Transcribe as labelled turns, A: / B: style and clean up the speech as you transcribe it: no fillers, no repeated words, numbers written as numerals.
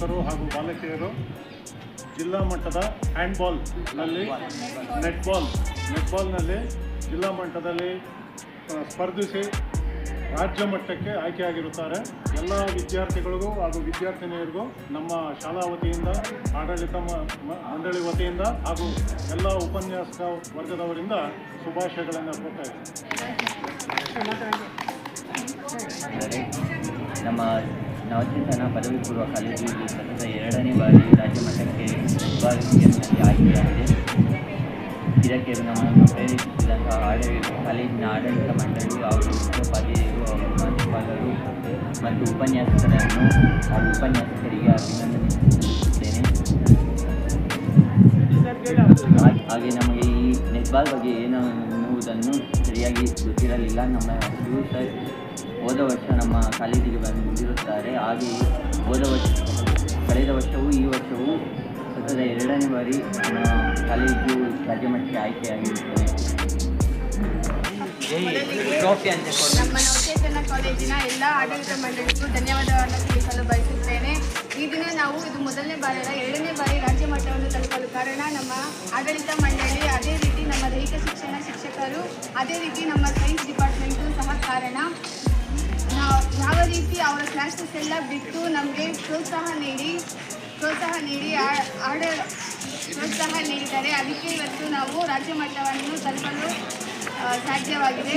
A: ಬಾಲಕರು ಹಾಗೂ ಬಾಲಕಿಯರು ಜಿಲ್ಲಾ ಮಟ್ಟದ ಹ್ಯಾಂಡ್ಬಾಲ್ನಲ್ಲಿ ನೆಟ್ಬಾಲ್ನಲ್ಲಿ ಜಿಲ್ಲಾ ಮಟ್ಟದಲ್ಲಿ ಸ್ಪರ್ಧಿಸಿ ರಾಜ್ಯ ಮಟ್ಟಕ್ಕೆ ಆಯ್ಕೆಯಾಗಿರುತ್ತಾರೆ. ಎಲ್ಲ ವಿದ್ಯಾರ್ಥಿಗಳಿಗೂ ಹಾಗೂ ವಿದ್ಯಾರ್ಥಿನಿಯರಿಗೂ ನಮ್ಮ ಶಾಲಾ ವತಿಯಿಂದ, ಆಡಳಿತ ಮಂಡಳಿ ವತಿಯಿಂದ ಹಾಗೂ ಎಲ್ಲ ಉಪನ್ಯಾಸಕ ವರ್ಗದವರಿಂದ ಶುಭಾಶಯಗಳನ್ನು ಕೊಡ್ತಾ
B: ಇದ್ದಾರೆ. ನಮ್ಮ ನವಚೇತನ ಪದವಿ ಪೂರ್ವ ಕಾಲೇಜು ಸತತ 2ನೇ ಬಾರಿ ರಾಜ್ಯ ಮಟ್ಟಕ್ಕೆ ವಿಭಾಗದಲ್ಲಿ ಆಯ್ಕೆಯಾಗಿದೆ. ಇದಕ್ಕೆ ನಮ್ಮನ್ನು ಪ್ರೇರೇಪಿಸಿದಂತಹ ಕಾಲೇಜಿನ ಆಡಳಿತ ಮಂಡಳಿ ಹಾಗೂ ಮುಖ್ಯೋಪಾಧ್ಯಾಯರು ಹಾಗೂ ಪ್ರಾಂಶುಪಾಲರು ಮತ್ತು ಉಪನ್ಯಾಸಕರನ್ನು ಹಾಗೂ ಉಪನ್ಯಾಸಕರಿಗೆ ಅಭಿನಂದನೆ. ಹಾಗೆ ನಮಗೆ ಈ ನೆಟ್ಬಾಲ್ ಬಗ್ಗೆ ಏನು ಎನ್ನುವುದನ್ನು ಸರಿಯಾಗಿ ಗೊತ್ತಿರಲಿಲ್ಲ. ನಮ್ಮ ಶಿವು ಸರ್ ಹೋದ ವರ್ಷ ನಮ್ಮ ಕಾಲೇಜಿಗೆ ಬಂದಿರುತ್ತಾರೆ. ಹಾಗೆಯೇ ಕಳೆದ ವರ್ಷವೂ ಈ ವರ್ಷವೂ ಸತತ 2ನೇ ಬಾರಿ ಕಾಲೇಜು ರಾಜ್ಯ ಮಟ್ಟಕ್ಕೆ ಆಯ್ಕೆಯಾಗಿರುತ್ತದೆ.
C: ನಮ್ಮ ನವಚೇತನ ಕಾಲೇಜಿನ ಎಲ್ಲ ಆಡಳಿತ ಮಂಡಳಿಗೂ ಧನ್ಯವಾದವನ್ನು ತಿಳಿಸಲು ಬಯಸುತ್ತೇನೆ. ಈ ದಿನ ನಾವು ಇದು ಮೊದಲನೇ ಬಾರಿ 2ನೇ ಬಾರಿ ರಾಜ್ಯ ಮಟ್ಟವನ್ನು ತಲುಪಲು ಕಾರಣ ನಮ್ಮ ಆಡಳಿತ ಮಂಡಳಿ, ಅದೇ ರೀತಿ ನಮ್ಮ ದೈಹಿಕ ಶಿಕ್ಷಣ ಶಿಕ್ಷಕರು, ಅದೇ ರೀತಿ ನಮ್ಮ ಸೈನ್ಸ್ ಡಿಪಾರ್ಟ್ಮೆಂಟು ಸಹ ಕಾರಣ. ಯಾವ ರೀತಿ ಅವರ ಕ್ಲಾಸಸ್ ಎಲ್ಲ ಬಿಟ್ಟು ನಮಗೆ ಪ್ರೋತ್ಸಾಹ ನೀಡಿದ್ದಾರೆ. ಅದಕ್ಕೆ ಇವತ್ತು ನಾವು ರಾಜ್ಯ ಮಟ್ಟವನ್ನು ತಲುಪಲು ಸಾಧ್ಯವಾಗಿದೆ.